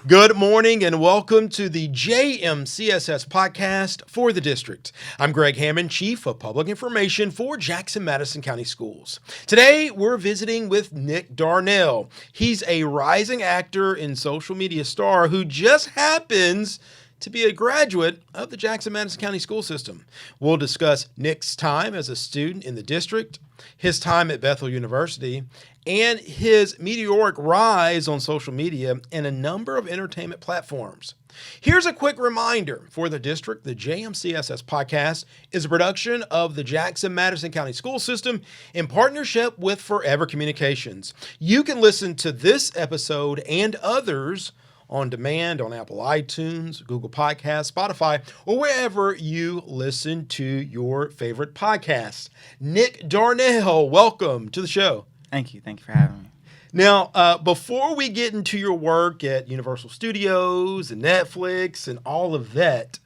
Good morning and welcome to the JMCSS podcast for the district. I'm Greg Hammond, Chief of Public Information for Jackson-Madison County Schools. Today, we're visiting with Nick Darnell. He's a rising actor and social media star who just happens to be a graduate of the Jackson-Madison County school system. We'll discuss Nick's time as a student in the district, his time at Bethel University, and his meteoric rise on social media and a number of entertainment platforms. Here's a quick reminder for the district. The JMCSS podcast is a production of the Jackson-Madison County School System in partnership with Forever Communications. You can listen to this episode and others on demand on Apple iTunes, Google Podcasts, Spotify, or wherever you listen to your favorite podcasts. Nick Darnell, welcome to the show. Thank you. Thank you for having me. Now, before we get into your work at Universal Studios and Netflix and all of that,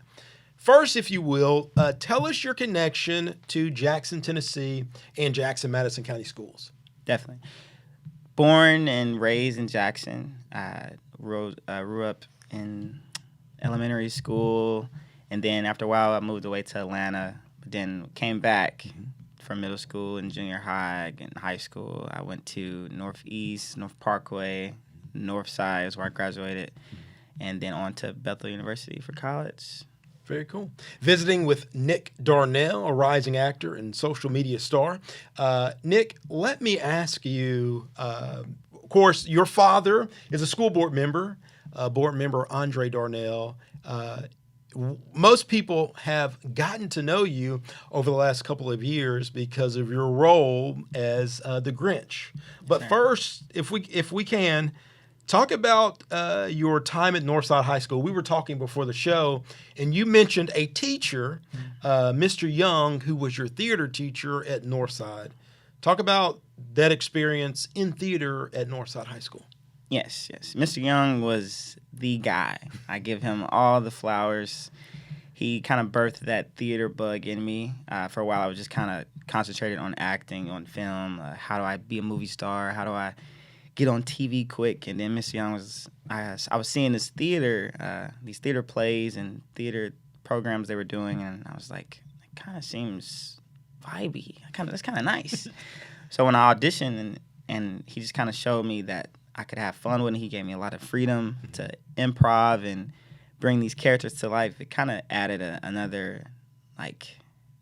first, if you will, tell us your connection to Jackson, Tennessee and Jackson-Madison County Schools. Definitely. Born and raised in Jackson. Grew up in elementary school, and then after a while I moved away to Atlanta, but then came back for middle school and junior high and high school. I went to Northeast, North Parkway, North Side is where I graduated, and then on to Bethel University for college. Very cool. Visiting with Nick Darnell, a rising actor and social media star. Nick, let me ask you, of course, your father is a school board member Andre Darnell. Most people have gotten to know you over the last couple of years because of your role as the Grinch. But first, if we can, talk about your time at Northside High School. We were talking before the show, and you mentioned a teacher, Mr. Young, who was your theater teacher at Northside. Talk about that experience in theater at Northside High School. Yes. Mr. Young was the guy. I give him all the flowers. He kind of birthed that theater bug in me. For a while, I was just kind of concentrated on acting, on film. How do I be a movie star? How do I get on TV quick? And then Mr. Young I was seeing this theater, these theater plays and theater programs they were doing, and I was like, it kind of seems vibey. That's kind of nice. So when I auditioned, and he just kind of showed me that I could have fun with it. He gave me a lot of freedom to improv and bring these characters to life. It kind of added another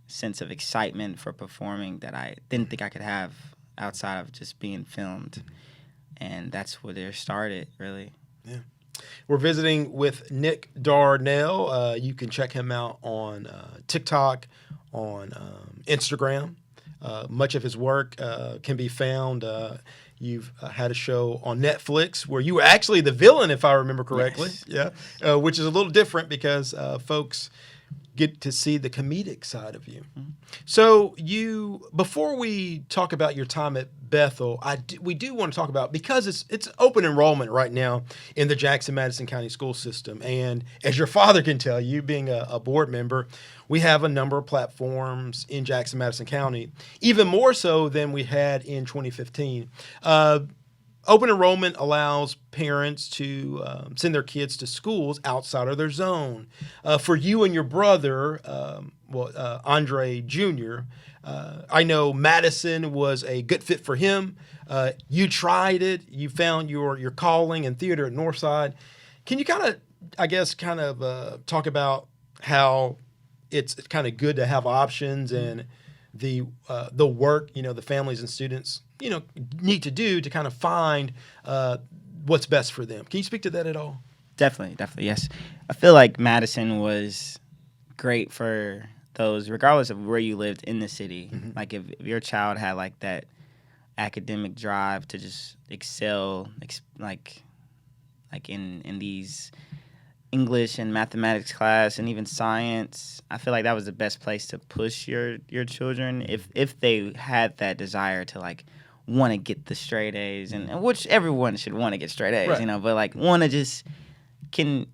sense of excitement for performing that I didn't think I could have outside of just being filmed. And that's where it started, really. Yeah. We're visiting with Nick Darnell. You can check him out on TikTok, on Instagram. Much of his work can be found. You've had a show on Netflix where you were actually the villain, if I remember correctly. Yes. Yeah, which is a little different because folks get to see the comedic side of you. Mm-hmm. So before we talk about your time at Bethel, we do want to talk about, because it's open enrollment right now in the Jackson-Madison County school system. And as your father can tell you, being a board member, we have a number of platforms in Jackson-Madison County, even more so than we had in 2015. Open enrollment allows parents to send their kids to schools outside of their zone. For you and your brother, Andre Jr., I know Madison was a good fit for him. You tried it. You found your calling in theater at Northside. Can you kind of talk about how it's kind of good to have options and the work, the families and students, need to do to kind of find what's best for them. Can you speak to that at all? Definitely, yes. I feel like Madison was great for those, regardless of where you lived in the city. Mm-hmm. Like if your child had that academic drive to just excel, like in these English and mathematics class and even science, I feel like that was the best place to push your children if they had that desire to want to get the straight A's, and which everyone should want to get straight A's, right. But want to just can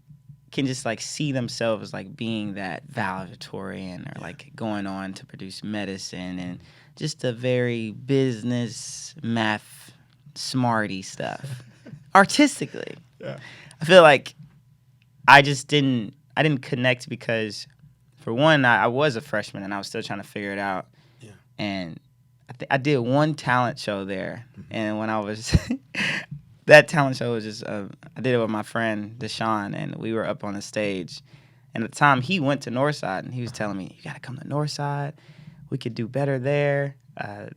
just see themselves being that valedictorian or going on to produce medicine and just a very business math smarty stuff artistically. Yeah. I I feel like I didn't connect because, for one, I was a freshman and I was still trying to figure it out. Yeah. And I did one talent show there, and when I was that talent show was just I did it with my friend Deshaun, and we were up on the stage. And at the time, he went to Northside, and he was telling me, "You got to come to Northside. We could do better there.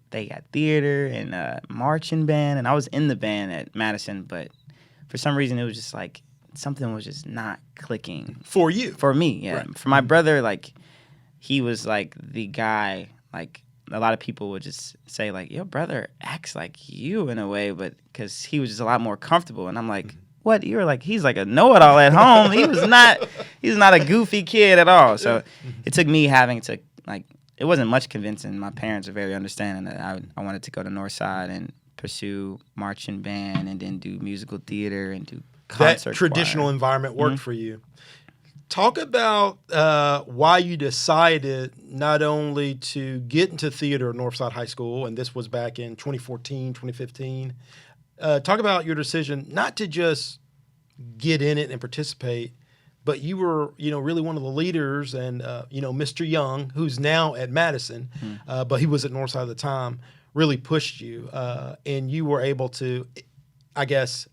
They got theater and marching band." And I was in the band at Madison, but for some reason, it was just like something was just not clicking For you. for me. Yeah, Right. for my brother, like he was like the guy. Like a lot of people would just say, like, your brother acts like you in a way, but because he was just a lot more comfortable. And I'm like, what? You were like, he's like a know-it-all at home. He's not a goofy kid at all. So it took me having to, like, it wasn't much convincing. My parents were very understanding that I wanted to go to Northside and pursue marching band and then do musical theater and do concert That traditional choir. environment worked for you. Talk about why you decided not only to get into theater at Northside High School, and this was back in 2014, 2015. Talk about your decision not to just get in it and participate, but you were, really one of the leaders, and Mr. Young, who's now at Madison, but he was at Northside at the time, really pushed you, and you were able to, I guess,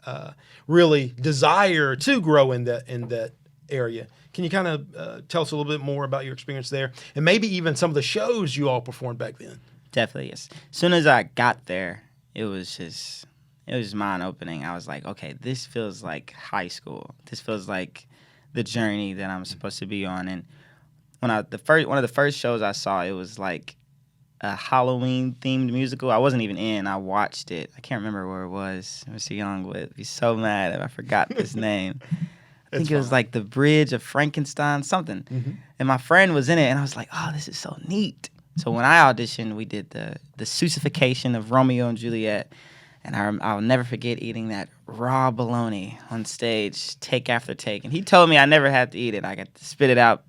really desire to grow in that area. Can you kind of tell us a little bit more about your experience there, and maybe even some of the shows you all performed back then? Definitely, yes. As soon as I got there, it was mind-opening. I was like, okay, this feels like high school. This feels like the journey that I'm supposed to be on. And one of the first shows I saw, it was like a Halloween-themed musical. I wasn't even in. I watched it. I can't remember where it was. Mr. Young would be so mad if I forgot this name. I think it was like The Bridge of Frankenstein, something. Mm-hmm. And my friend was in it, and I was like, oh, this is so neat. So when I auditioned, we did the Seussification of Romeo and Juliet. And I'll never forget eating that raw bologna on stage, take after take. And he told me I never had to eat it. I got to spit it out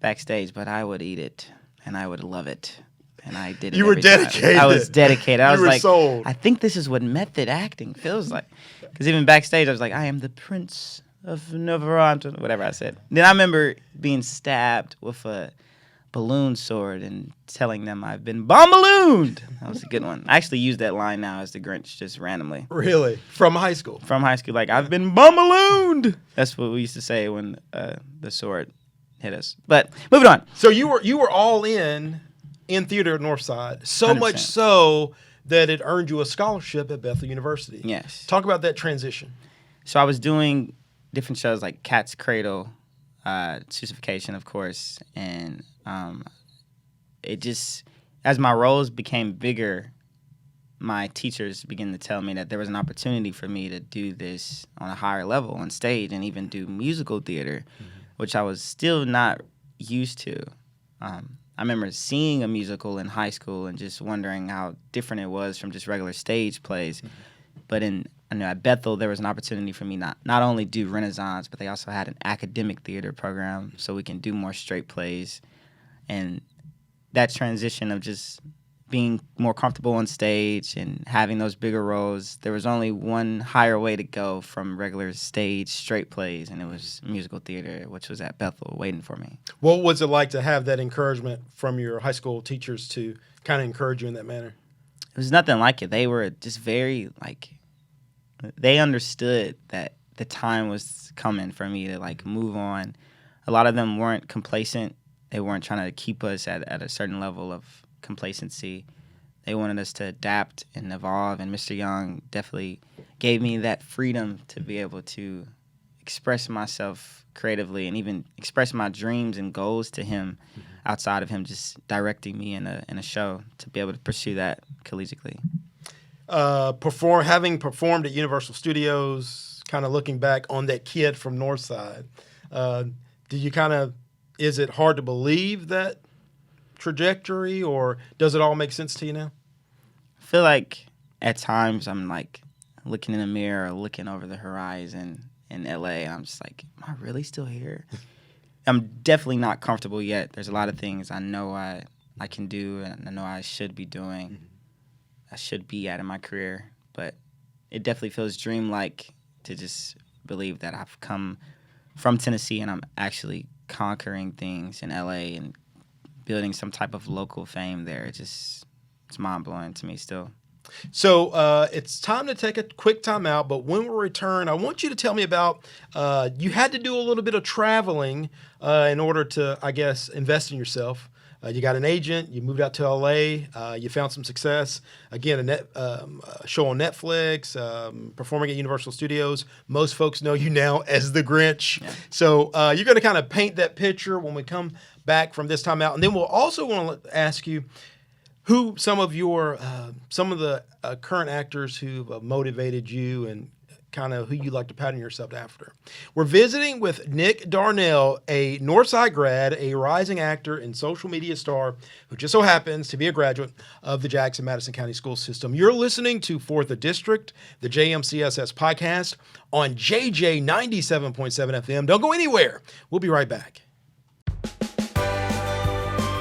backstage, but I would eat it, and I would love it. And I did it. You were every time. dedicated. I was dedicated. I You was were like, sold. I think this is what method acting feels like. Because even backstage, I was like, I am the prince of Neveront, whatever I said. Then I remember being stabbed with a balloon sword and telling them I've been bomb-ballooned. That was a good one. I actually use that line now as the Grinch, just randomly. Really? From high school? From high school, like, I've been bomb-ballooned. That's what we used to say when the sword hit us. But moving on. So you were all in theater at Northside, so 100%. much so that it earned you a scholarship at Bethel University. Yes. Talk about that transition. So I was doing different shows like Cat's Cradle, Seussification, of course, and it just, as my roles became bigger, my teachers began to tell me that there was an opportunity for me to do this on a higher level on stage and even do musical theater, which I was still not used to. I remember seeing a musical in high school and just wondering how different it was from just regular stage plays. But at Bethel, there was an opportunity for me not only do Renaissance, but they also had an academic theater program, so we can do more straight plays. And that transition of just being more comfortable on stage and having those bigger roles, there was only one higher way to go from regular stage straight plays, and it was musical theater, which was at Bethel waiting for me. What was it like to have that encouragement from your high school teachers to kind of encourage you in that manner? It was nothing like it. They were just very, like, they understood that the time was coming for me to, like, move on. A lot of them weren't complacent. They weren't trying to keep us at a certain level of complacency. They wanted us to adapt and evolve, and Mr. Young definitely gave me that freedom to be able to express myself creatively and even express my dreams and goals to him outside of him just directing me in a show, to be able to pursue that collegially. Having performed at Universal Studios, kind of looking back on that kid from Northside, is it hard to believe that trajectory, or does it all make sense to you now? I feel like at times I'm like looking in the mirror or looking over the horizon in LA, and I'm just like, am I really still here? I'm definitely not comfortable yet. There's a lot of things I know I can do and I know I should be doing. I should be at in my career, but it definitely feels dreamlike to just believe that I've come from Tennessee and I'm actually conquering things in LA and building some type of local fame there. It's mind blowing to me still. So it's time to take a quick time out, but when we return, I want you to tell me about you had to do a little bit of traveling in order to, I guess, invest in yourself. You got an agent, you moved out to LA, you found some success. Again, a show on Netflix, performing at Universal Studios. Most folks know you now as the Grinch. Yeah. So you're going to kind of paint that picture when we come back from this time out. And then we'll also want to ask you who some of the current actors who've motivated you and kind of who you like to pattern yourself after. We're visiting with Nick Darnell, a Northside grad, a rising actor and social media star who just so happens to be a graduate of the Jackson-Madison County School System. You're listening to 4th District, the JMCSS podcast on JJ 97.7 FM. Don't go anywhere. We'll be right back.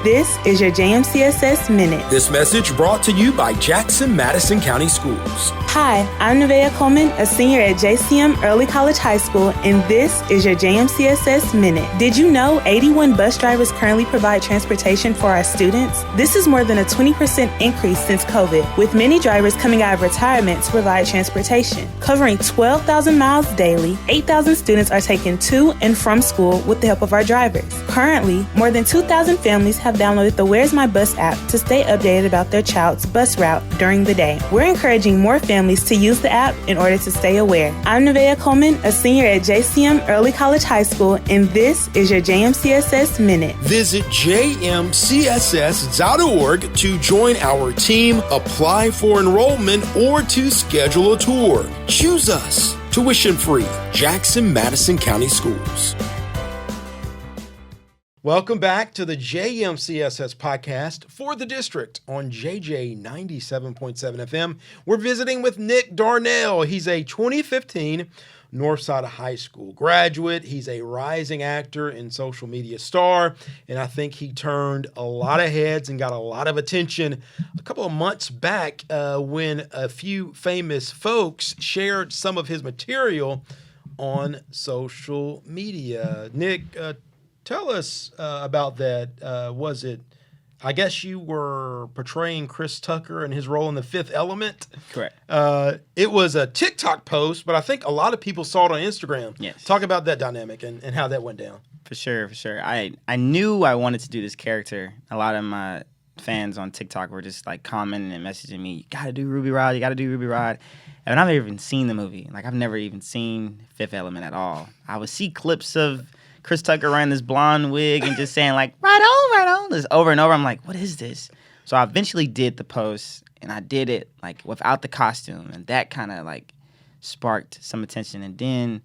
This is your JMCSS Minute. This message brought to you by Jackson-Madison County Schools. Hi, I'm Nevaeh Coleman, a senior at JCM Early College High School, and this is your JMCSS Minute. Did you know 81 bus drivers currently provide transportation for our students? This is more than a 20% increase since COVID, with many drivers coming out of retirement to provide transportation. Covering 12,000 miles daily, 8,000 students are taken to and from school with the help of our drivers. Currently, more than 2,000 families have downloaded the Where's My Bus app to stay updated about their child's bus route during the day. We're encouraging more families to use the app in order to stay aware. I'm Nevaeh Coleman, a senior at JCM Early College High School, and this is your JMCSS Minute. Visit jmcss.org to join our team, apply for enrollment, or to schedule a tour. Choose us. Tuition free. Jackson-Madison County Schools. Welcome back to the JMCSS podcast for the district on JJ 97.7 FM. We're visiting with Nick Darnell. He's a 2015 Northside High School graduate. He's a rising actor and social media star, and I think he turned a lot of heads and got a lot of attention a couple of months back when a few famous folks shared some of his material on social media. Nick, tell us about that. Was it, I guess you were portraying Chris Tucker and his role in The Fifth Element? Correct. It was a TikTok post, but I think a lot of people saw it on Instagram. Yes. Talk about that dynamic and how that went down. For sure. I knew I wanted to do this character. A lot of my fans on TikTok were just like commenting and messaging me, you got to do Ruby Rhod, And I've never even seen the movie. Like, I've never even seen Fifth Element at all. I would see clips of Chris Tucker wearing this blonde wig and just saying, like, right on, this over and over. I'm like, what is this? So I eventually did the post, and I did it, like, without the costume. And that kind of, like, sparked some attention. And then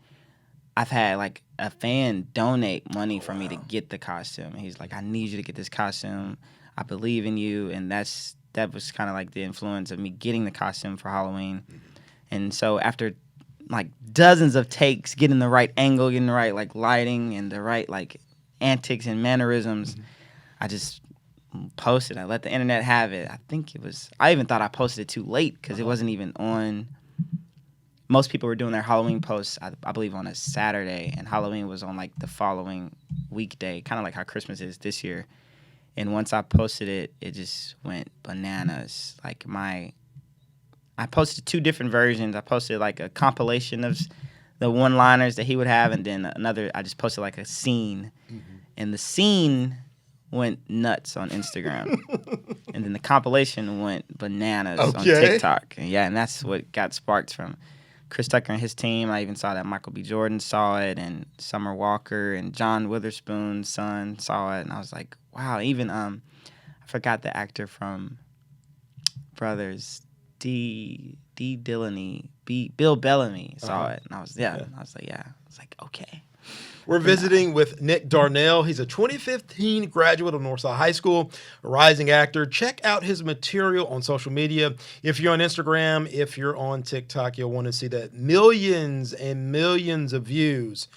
I've had, like, a fan donate money for me to get the costume. And he's like, I need you to get this costume. I believe in you. And that was kind of, like, the influence of me getting the costume for Halloween. And so after like dozens of takes, getting the right angle, getting the right like lighting and the right like antics and mannerisms, I just posted. I let the internet have it. I even thought I posted it too late because it wasn't even on. Most people were doing their Halloween posts, I believe, on a Saturday, and Halloween was on like the following weekday, kind of like how Christmas is this year. And once I posted it, it just went bananas. Like I posted 2 different versions. I posted like a compilation of the one-liners that he would have, and then another, I just posted like a scene. Mm-hmm. And the scene went nuts on Instagram. And then the compilation went bananas on TikTok. And that's what got sparked from Chris Tucker and his team. I even saw that Michael B. Jordan saw it, and Summer Walker and John Witherspoon's son saw it. And I was like, wow. Even, I forgot the actor from Brothers, Bill Bellamy saw it, and I was like, okay. We're visiting with Nick Darnell. He's a 2015 graduate of Northside High School, a rising actor. Check out his material on social media. If you're on Instagram, if you're on TikTok, you'll want to see that millions and millions of views.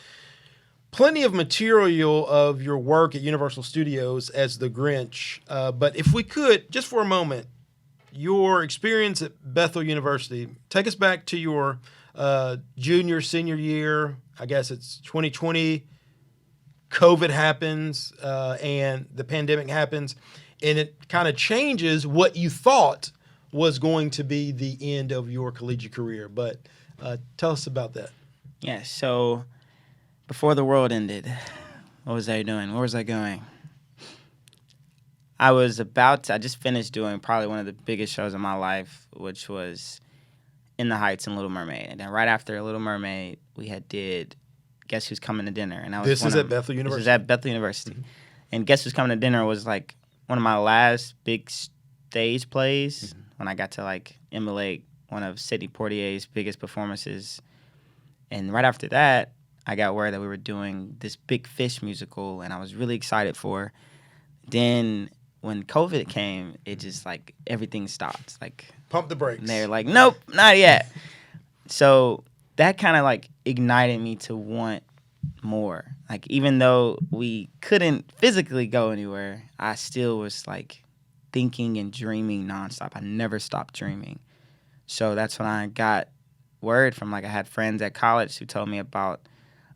Plenty of material of your work at Universal Studios as the Grinch. But if we could, just for a moment, your experience at Bethel University, take us back to your junior, senior year. I guess it's 2020. COVID happens and the pandemic happens, and it kind of changes what you thought was going to be the end of your collegiate career. But tell us about that. Yeah, so before the world ended, what was I doing? Where was I going? I just finished doing probably one of the biggest shows of my life, which was In the Heights and Little Mermaid. And then right after Little Mermaid, we had did Guess Who's Coming to Dinner. And This is at Bethel University. This is at Bethel University. Mm-hmm. And Guess Who's Coming to Dinner was like one of my last big stage plays when I got to like emulate one of Sidney Poitier's biggest performances. And right after that, I got word that we were doing this Big Fish musical, and I was really excited for. Then when COVID came, it just like everything stopped. Like pump the brakes. And they're like, nope, not yet. So that kind of like ignited me to want more. Like even though we couldn't physically go anywhere, I still was like thinking and dreaming nonstop. I never stopped dreaming. So that's when I got word from I had friends at college who told me about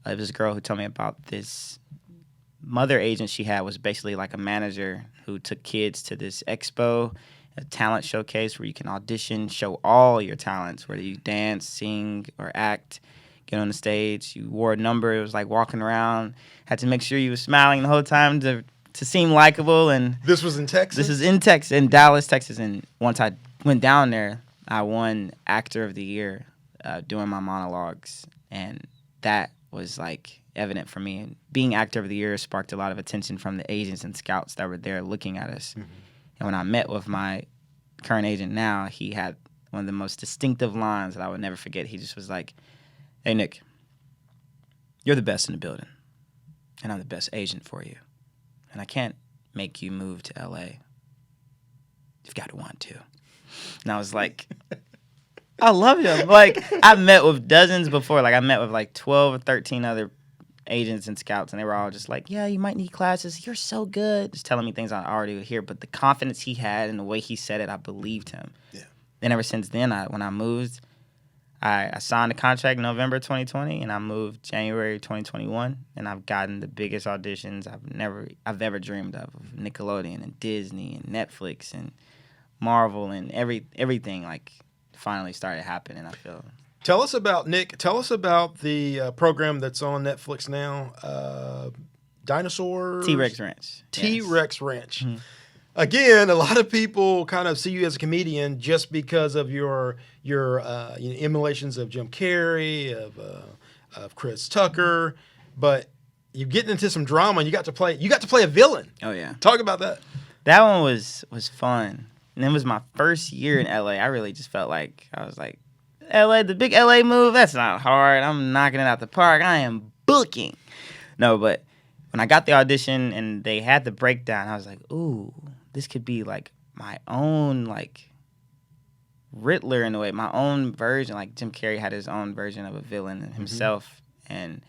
this girl who told me about this mother agent she had was basically like a manager who took kids to this expo, a talent showcase where you can audition, show all your talents, whether you dance, sing, or act, get on the stage. You wore a number. It was like walking around. Had to make sure you were smiling the whole time to seem likable. And this was in Texas? This is in Texas, in Dallas, Texas. And once I went down there, I won Actor of the Year doing my monologues. And that was like evident for me. And being Actor of the Year sparked a lot of attention from the agents and scouts that were there looking at us. Mm-hmm. And when I met with my current agent now, he had one of the most distinctive lines that I would never forget. He just was like, "Hey, Nick, you're the best in the building, and I'm the best agent for you. And I can't make you move to L.A. You've got to want to." And I was like, I love him. Like, I've met with dozens before. Like, I met with like 12 or 13 other agents and scouts, and they were all just like, "Yeah, you might need classes. You're so good." Just telling me things I already would hear. But the confidence he had and the way he said it, I believed him. Yeah. Then ever since then, when I moved, I signed a contract in November 2020, and I moved January 2021, and I've gotten the biggest auditions I've ever dreamed of Nickelodeon and Disney and Netflix and Marvel and everything like finally started happening, I feel. Tell us about, Nick, the program that's on Netflix now, Dinosaurs? T-Rex Ranch. T-Rex Ranch. Mm-hmm. Again, a lot of people kind of see you as a comedian just because of your emulations of Jim Carrey, of Chris Tucker, but you're getting into some drama and you got to play a villain. Oh yeah. Talk about that. That one was fun. And it was my first year in LA. I really just felt like I was like, LA, the big LA move, that's not hard. I'm knocking it out the park. I am booking. No, but when I got the audition and they had the breakdown, I was like, ooh, this could be like my own like Riddler in a way, my own version. Like Jim Carrey had his own version of a villain himself. Mm-hmm. And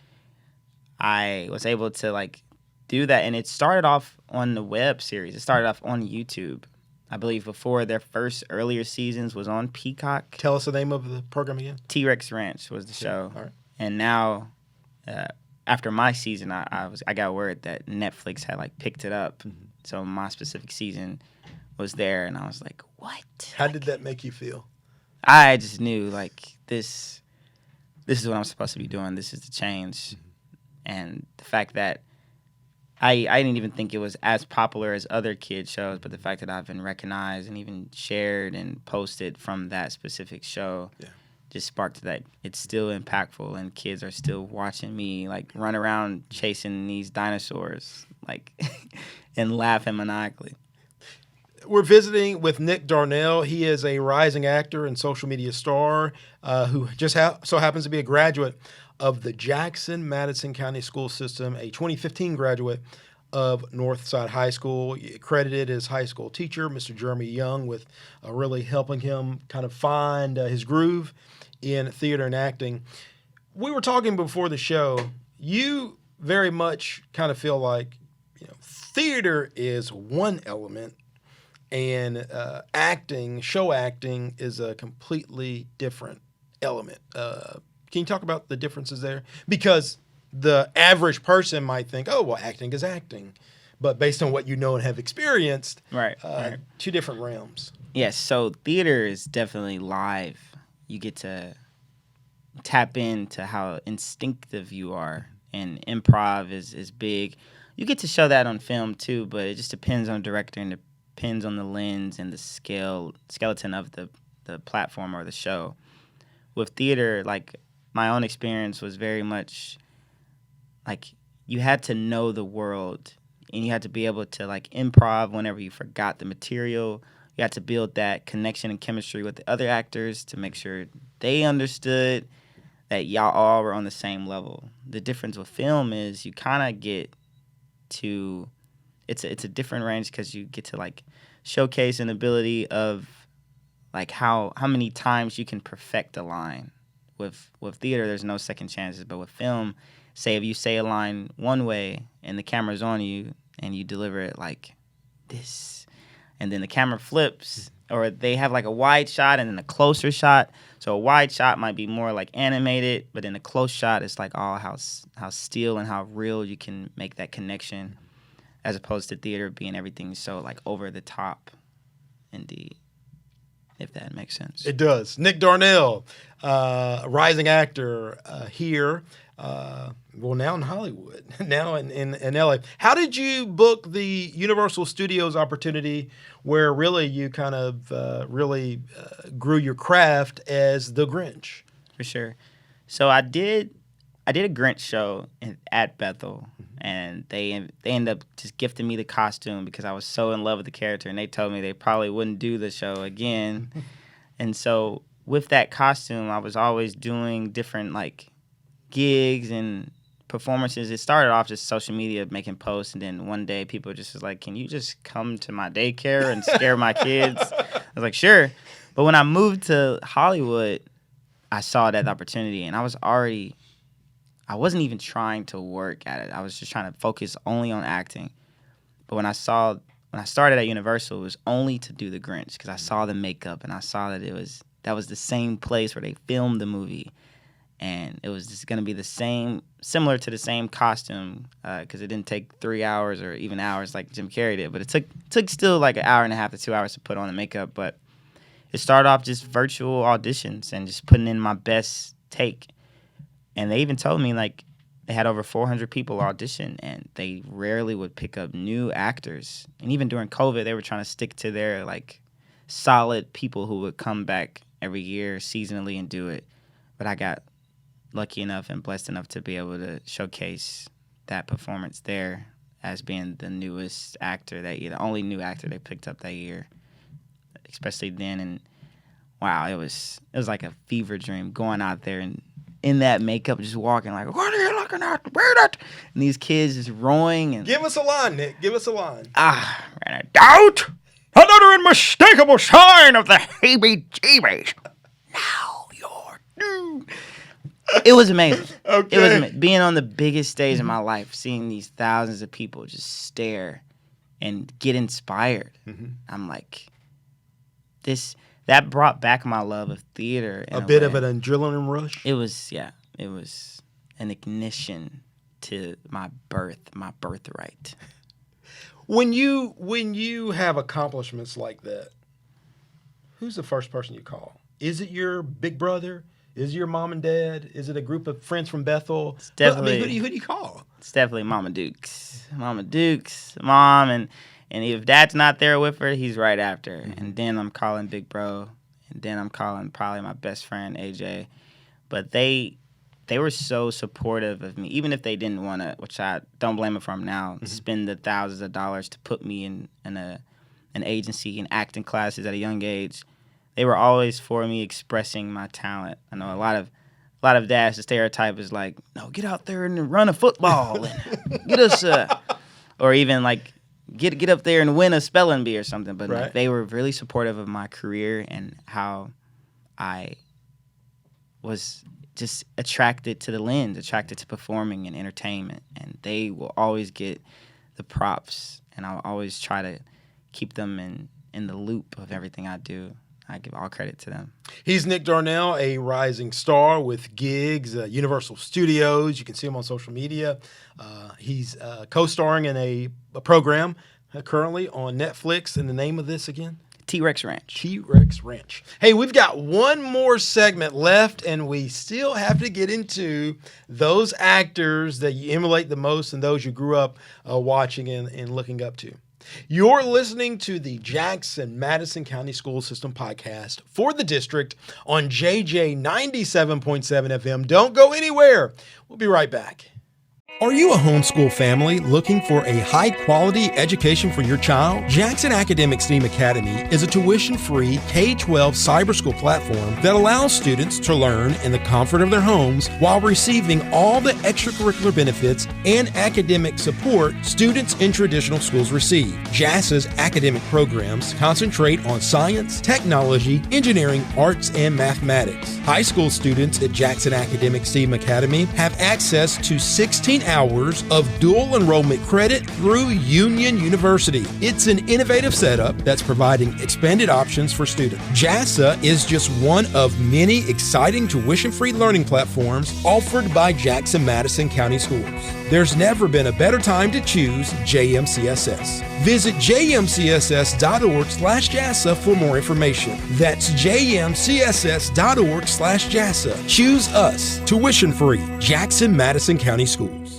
I was able to like do that. And it started off on the web series. It started off on YouTube. I believe before their first earlier seasons was on Peacock. Tell us the name of the program again. T-Rex Ranch was the show. All right. And now, after my season, I got word that Netflix had like picked it up. Mm-hmm. So my specific season was there, and I was like, "What?" How did that make you feel? I just knew like this is what I'm supposed to be doing. This is the change, mm-hmm. And the fact that I didn't even think it was as popular as other kid shows, but the fact that I've been recognized and even shared and posted from that specific show just sparked that it's still impactful and kids are still watching me like run around chasing these dinosaurs like and laughing maniacally. We're visiting with Nick Darnell. He is a rising actor and social media star who just so happens to be a graduate of the Jackson-Madison County School System, a 2015 graduate of Northside High School, credited as high school teacher, Mr. Jeremy Young, with really helping him kind of find his groove in theater and acting. We were talking before the show. You very much kind of feel like theater is one element and acting, show acting, is a completely different element. Can you talk about the differences there? Because the average person might think, oh, well, acting is acting. But based on what you know and have experienced, Right. two different realms. Yes, so theater is definitely live. You get to tap into how instinctive you are, and improv is big. You get to show that on film too, but it just depends on the director and depends on the lens and the skeleton of the platform or the show. With theater, like my own experience was very much like you had to know the world and you had to be able to like improv whenever you forgot the material. You had to build that connection and chemistry with the other actors to make sure they understood that y'all all were on the same level. The difference with film is you kind of get to it's a different range because you get to like showcase an ability of like how many times you can perfect a line. With theater, there's no second chances, but with film, say if you say a line one way and the camera's on you and you deliver it like this, and then the camera flips, or they have like a wide shot and then a closer shot. So a wide shot might be more like animated, but in a close shot, it's like all how still and how real you can make that connection, as opposed to theater being everything so like over the top, indeed, if that makes sense. It does. Nick Darnell, a rising actor here. Now in Hollywood, now in LA. How did you book the Universal Studios opportunity where really you kind of grew your craft as the Grinch? For sure. So I did a Grinch show at Bethel, and they ended up just gifting me the costume because I was so in love with the character, and they told me they probably wouldn't do the show again. And so with that costume, I was always doing different like gigs and performances. It started off just social media, making posts, and then one day people just was like, can you just come to my daycare and scare my kids? I was like, sure. But when I moved to Hollywood, I saw that opportunity, and I wasn't even trying to work at it. I was just trying to focus only on acting. But when I started at Universal, it was only to do the Grinch because I saw the makeup and I saw that that was the same place where they filmed the movie. And it was just going to be similar to the same costume, because it didn't take 3 hours or even hours like Jim Carrey did. But it took still like an hour and a half to 2 hours to put on the makeup. But it started off just virtual auditions and just putting in my best take. And they even told me like they had over 400 people audition, and they rarely would pick up new actors. And even during COVID, they were trying to stick to their like solid people who would come back every year seasonally and do it. But I got lucky enough and blessed enough to be able to showcase that performance there as being the newest actor that year, the only new actor they picked up that year, especially then. And wow, it was like a fever dream going out there and in that makeup, just walking like, what are you looking at? And these kids just rowing. And Give us a line, Nick. Give us a line. And a doubt, another unmistakable sign of the heebie-jeebies. Now you're new. It was amazing. Okay. It was amazing. Being on the biggest stage in my life, seeing these thousands of people just stare and get inspired. I'm like, that brought back my love of theater. A bit of an adrenaline rush. It was an ignition to my birthright. When you have accomplishments like that, who's the first person you call? Is it your big brother? Is it your mom and dad? Is it a group of friends from Bethel? It's definitely, who do you call? It's definitely Mama Dukes. Mom, and if Dad's not there with her, he's right after. And then I'm calling Big Bro, and then I'm calling probably my best friend AJ. But they were so supportive of me, even if they didn't want to, which I don't blame them for now, spend the thousands of dollars to put me in an agency and acting classes at a young age. They were always for me expressing my talent. I know a lot of dads, the stereotype is like, no, get out there and run a football and get us or even like get up there and win a spelling bee or something. But right. Like, they were really supportive of my career and how I was just attracted to the lens, attracted to performing and entertainment. And they will always get the props, and I'll always try to keep them in the loop of everything I do. I give all credit to them. He's Nick Darnell, a rising star with gigs, Universal Studios. You can see him on social media. He's co-starring in a program currently on Netflix. And the name of this again? T-Rex Ranch. T-Rex Ranch. Hey, we've got one more segment left, and we still have to get into those actors that you emulate the most and those you grew up watching and looking up to. You're listening to the Jackson Madison County School System podcast for the district on JJ 97.7 FM. Don't go anywhere. We'll be right back. Are you a homeschool family looking for a high-quality education for your child? Jackson Academic STEAM Academy is a tuition-free K-12 cyber school platform that allows students to learn in the comfort of their homes while receiving all the extracurricular benefits and academic support students in traditional schools receive. JASA's academic programs concentrate on science, technology, engineering, arts, and mathematics. High school students at Jackson Academic STEAM Academy have access to 16 hours of dual enrollment credit through Union University. It's an innovative setup that's providing expanded options for students. JASA is just one of many exciting tuition-free learning platforms offered by Jackson Madison County Schools. There's never been a better time to choose JMCSS. Visit jmcss.org/JASA for more information. That's jmcss.org/JASA. Choose us. Tuition free. Jackson Madison County Schools.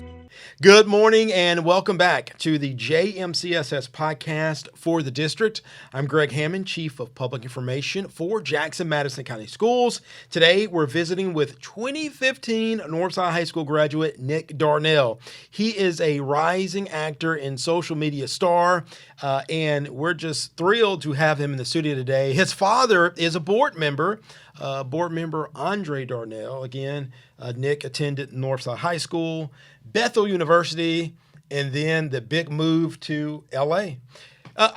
Good morning and welcome back to the JMCSS podcast for the district. I'm Greg Hammond, Chief of Public Information for Jackson Madison County Schools. Today we're visiting with 2015 Northside High School graduate Nick Darnell. He is a rising actor and social media star, and we're just thrilled to have him in the studio today. His father is a board member Andre Darnell. Again, Nick attended Northside High School, Bethel University, and then the big move to L.A.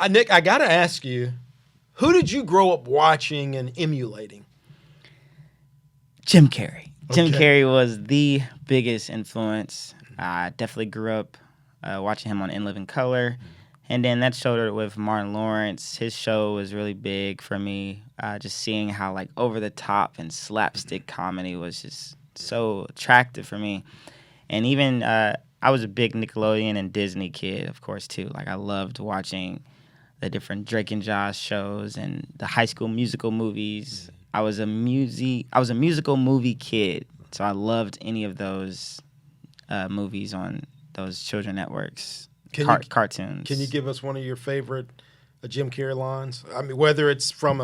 Nick, I got to ask you, who did you grow up watching and emulating? Jim Carrey. Okay. Jim Carrey was the biggest influence. I definitely grew up watching him on In Living Color. And then that shouldered with Martin Lawrence. His show was really big for me. Just seeing how like over the top and slapstick comedy was just so attractive for me. And even I was a big Nickelodeon and Disney kid, of course, too. Like I loved watching the different Drake and Josh shows and the High School Musical movies. I was a musical movie kid, so I loved any of those movies on those children networks. Cartoons. Can you give us one of your favorite Jim Carrey lines? I mean, whether it's from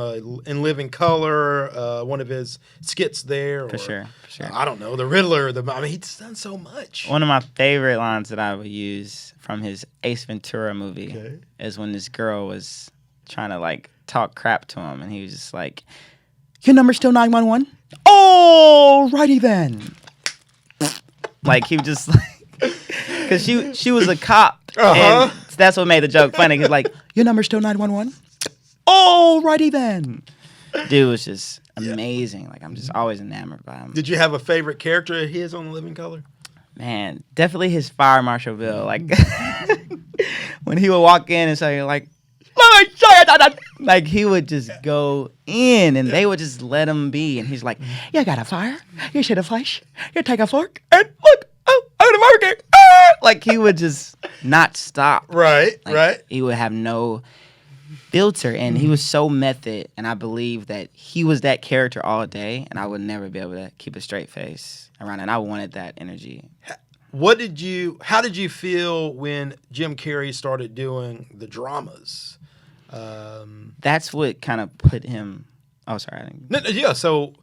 In Living Color, one of his skits there. For sure. I don't know, the Riddler. He's done so much. One of my favorite lines that I would use from his Ace Ventura movie is when this girl was trying to like talk crap to him, and he was just like, "Your number's still 911? Alrighty then." Like he was just like. Because she was a cop, and that's what made the joke funny. Because like, your number's still 911? Alrighty then. Dude was just amazing. Like I'm just always enamored by him. Did you have a favorite character of his on The Living Color? Man, definitely his Fire Marshal Bill. Like when he would walk in and say like he would just go in, and they would just let him be. And he's like, "You got a fire? You should have flash. You take a fork and look. Like he would just not stop. Right. He would have no filter, and he was so method. And I believe that he was that character all day, and I would never be able to keep a straight face around it. And I wanted that energy. How did you feel when Jim Carrey started doing the dramas? That's what kind of put him. Oh, sorry. So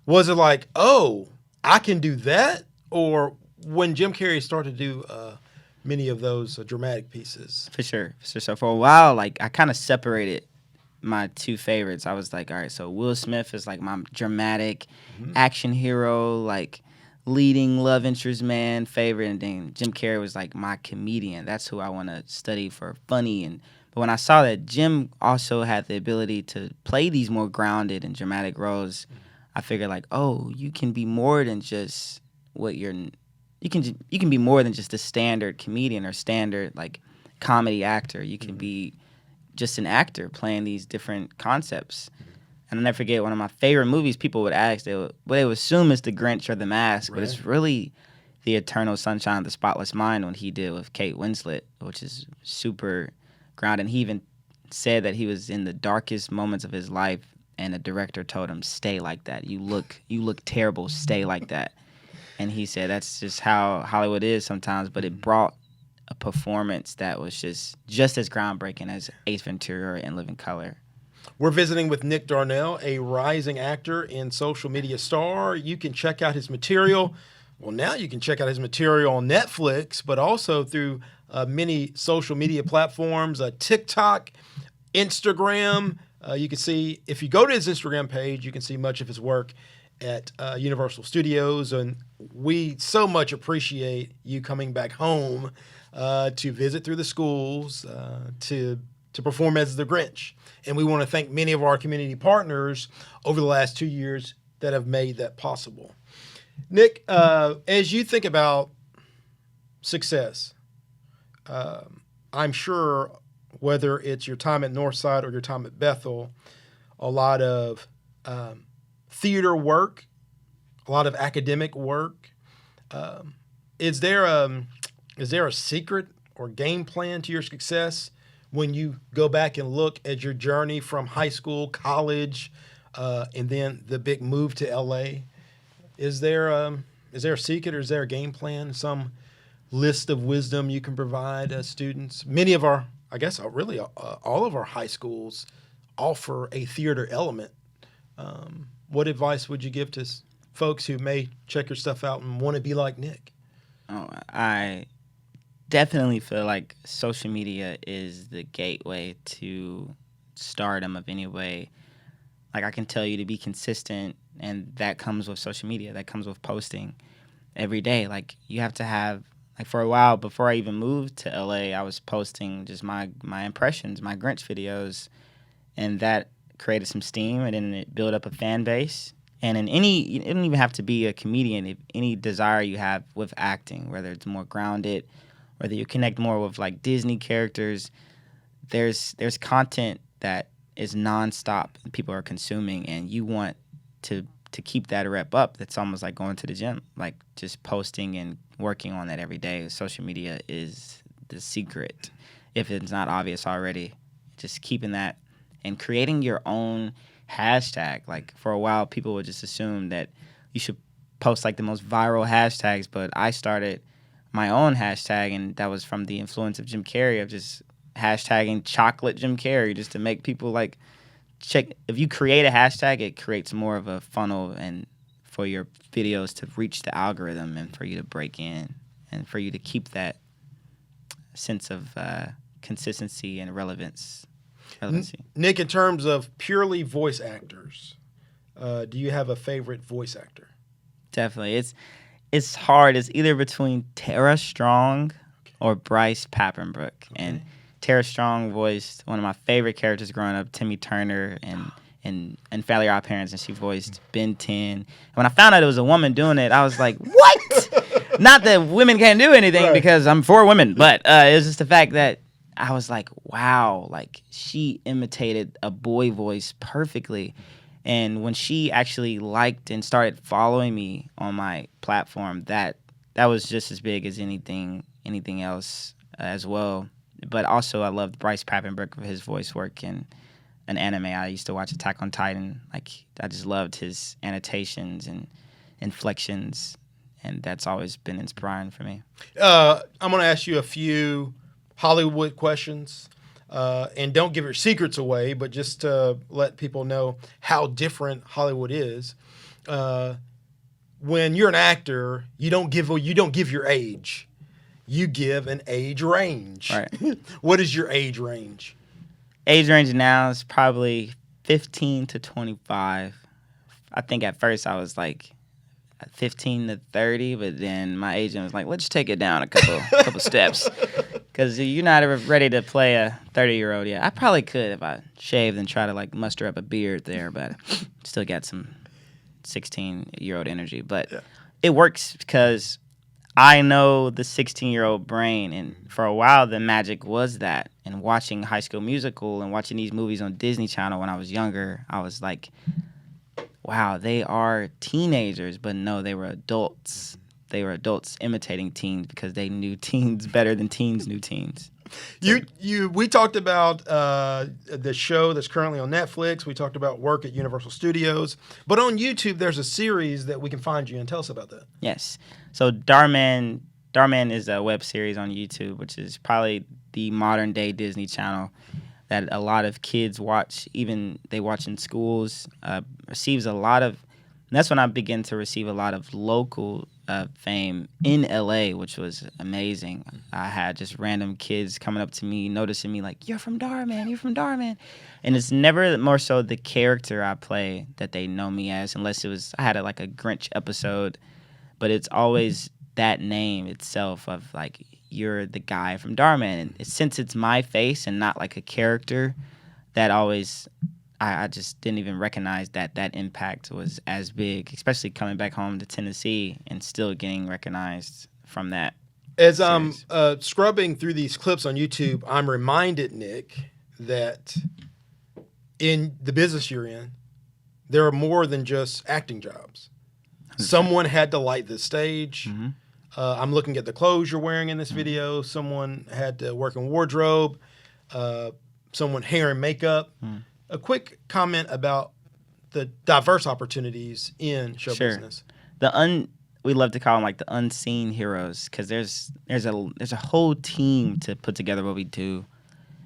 was it like, oh, I can do that? Or when Jim Carrey started to do many of those dramatic pieces? For sure. So for a while, like I kind of separated my two favorites. I was like, all right, so Will Smith is like my dramatic action hero, like leading love interest man favorite, and then Jim Carrey was like my comedian. That's who I want to study for funny. But when I saw that Jim also had the ability to play these more grounded and dramatic roles, I figured like, oh, you can be more than just what you can be more than just a standard comedian or standard like comedy actor. You can be just an actor playing these different concepts. And I'll never forget one of my favorite movies. People would ask, they would assume it's The Grinch or The Mask, but it's really The Eternal Sunshine of the Spotless Mind when he did with Kate Winslet, which is super grounded. He even said that he was in the darkest moments of his life, and the director told him, "Stay like that. You look terrible. Stay like that." And he said that's just how Hollywood is sometimes. But it brought a performance that was just as groundbreaking as Ace Ventura and Living Color. We're visiting with Nick Darnell, a rising actor and social media star. You can check out his material. Well, now you can check out his material on Netflix, but also through many social media platforms, TikTok, Instagram. You can see, if you go to his Instagram page, you can see much of his work at Universal Studios. And we so much appreciate you coming back home to visit through the schools, to perform as the Grinch. And we want to thank many of our community partners over the last 2 years that have made that possible. Nick, as you think about success, I'm sure whether it's your time at Northside or your time at Bethel, a lot of theater work, a lot of academic work. Is there a secret or game plan to your success when you go back and look at your journey from high school, college, and then the big move to LA? Is there a secret, or is there a game plan, some list of wisdom you can provide students? Many of our, I guess, really all of our high schools offer a theater element. What advice would you give to folks who may check your stuff out and want to be like Nick? Oh, I definitely feel like social media is the gateway to stardom of any way. Like, I can tell you to be consistent, and that comes with social media. That comes with posting every day. Like, you have to have, like, for a while before I even moved to LA, I was posting just my impressions, my Grinch videos, and that created some steam, and then it built up a fan base. And in you don't even have to be a comedian. If any desire you have with acting, whether it's more grounded, whether you connect more with like Disney characters, there's content that is nonstop and people are consuming, and you want to keep that rep up. That's almost like going to the gym, like just posting and working on that every day. Social media is the secret, if it's not obvious already. Just keeping that and creating your own hashtag. Like, for a while, people would just assume that you should post like the most viral hashtags, but I started my own hashtag, and that was from the influence of Jim Carrey, of just hashtagging chocolate Jim Carrey, just to make people like check. If you create a hashtag, it creates more of a funnel and for your videos to reach the algorithm and for you to break in and for you to keep that sense of consistency and relevancy. Nick, in terms of purely voice actors, do you have a favorite voice actor? Definitely. It's hard. It's either between Tara Strong or Bryce Papenbrook. Okay. And Tara Strong voiced one of my favorite characters growing up, Timmy Turner, in Fairly Odd Parents, and she voiced Ben 10. And when I found out it was a woman doing it, I was like, what? Not that women can't do anything, because I'm for women, but it was just the fact that I was like, wow, like, she imitated a boy voice perfectly. And when she actually liked and started following me on my platform, that was just as big as anything else as well. But also, I loved Bryce Papenbrook for his voice work in an anime. I used to watch Attack on Titan. Like, I just loved his annotations and inflections, and that's always been inspiring for me. I'm going to ask you a few Hollywood questions, and don't give your secrets away, but just to let people know how different Hollywood is. When you're an actor, you don't give your age. You give an age range. Right. What is your age range? Age range now is probably 15 to 25. I think at first I was like 15 to 30, but then my agent was like, let's take it down a couple steps, because you're not ever ready to play a 30-year-old yet. I probably could if I shaved and try to like muster up a beard there, but still got some 16-year-old energy. But it works because I know the 16-year-old brain, and for a while the magic was that. And watching High School Musical and watching these movies on Disney Channel when I was younger, I was like, wow, they are teenagers, but no, they were adults. They were adults imitating teens because they knew teens better than teens knew teens. We talked about the show that's currently on Netflix. We talked about work at Universal Studios. But on YouTube, there's a series that we can find you, and tell us about that. Yes. So Darman is a web series on YouTube, which is probably the modern day Disney Channel that a lot of kids watch, even they watch in schools, receives a lot of, and that's when I began to receive a lot of local fame in LA, which was amazing. I had just random kids coming up to me, noticing me like, you're from Darman, you're from Darman. And it's never more so the character I play that they know me as, unless it was, I had like a Grinch episode, but it's always that name itself of like, you're the guy from Darman. And since it's my face and not like a character, that always, I just didn't even recognize that impact was as big, especially coming back home to Tennessee and still getting recognized from that. As I'm scrubbing through these clips on YouTube, I'm reminded, Nick, that in the business you're in, there are more than just acting jobs. Someone had to light the stage. Mm-hmm. I'm looking at the clothes you're wearing in this video. Someone had to work in wardrobe. Someone hair and makeup. A quick comment about the diverse opportunities in show business. We love to call them like the unseen heroes, because there's a whole team to put together what we do.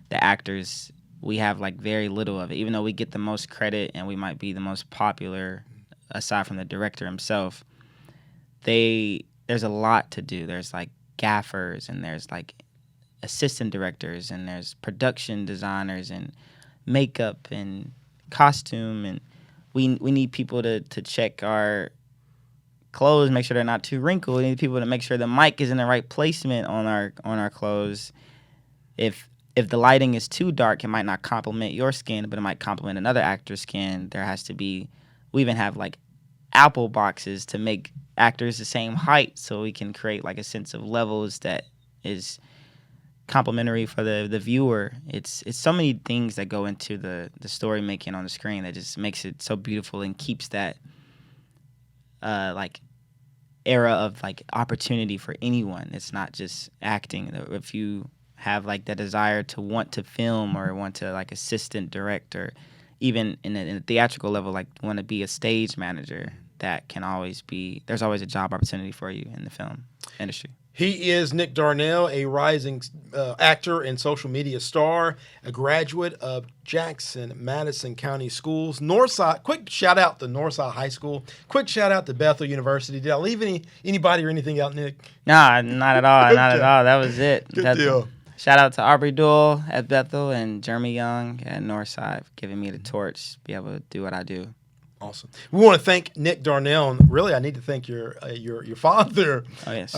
The actors, we have like very little of it, even though we get the most credit and we might be the most popular aside from the director himself. There's a lot to do. There's like gaffers, and there's like assistant directors, and there's production designers and makeup and costume, and we need people to check our clothes, make sure they're not too wrinkled. We need people to make sure the mic is in the right placement on our clothes. If the lighting is too dark, it might not complement your skin, but it might complement another actor's skin. We even have like Apple boxes to make actors the same height, so we can create like a sense of levels that is complimentary for the viewer. It's so many things that go into the story making on the screen that just makes it so beautiful and keeps that like era of like opportunity for anyone. It's not just acting. If you have like the desire to want to film or want to like assistant direct, or even in a theatrical level, like want to be a stage manager, that can always be, there's always a job opportunity for you in the film industry. He is Nick Darnell, a rising actor and social media star, a graduate of Jackson Madison County Schools. Northside, quick shout out to Northside High School. Quick shout out to Bethel University. Did I leave anybody or anything out, Nick? Nah, not at all. Not at all. That was it. Good deal. Shout out to Aubrey Duell at Bethel and Jeremy Young at Northside for giving me the torch to be able to do what I do. Awesome. We want to thank Nick Darnell, and really, I need to thank your father, Oh yes,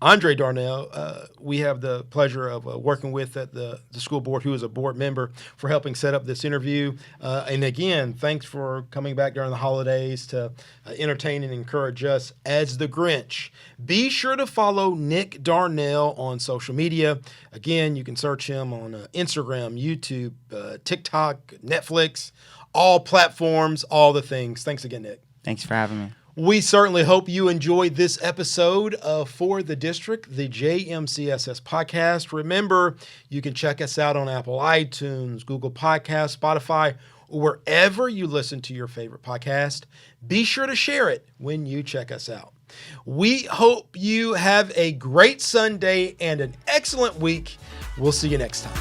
Andre Darnell. We have the pleasure of working with at the school board, who is a board member, for helping set up this interview. And again, thanks for coming back during the holidays to entertain and encourage us as the Grinch. Be sure to follow Nick Darnell on social media. Again, you can search him on Instagram, YouTube, TikTok, Netflix. All platforms, all the things. Thanks again, Nick. thanks for having me. We certainly hope you enjoyed this episode of For the District, the JMCSS podcast. Remember, you can check us out on Apple iTunes, Google Podcasts, Spotify, or wherever you listen to your favorite podcast. Be sure to share it when you check us out. We hope you have a great Sunday and an excellent week. We'll see you next time.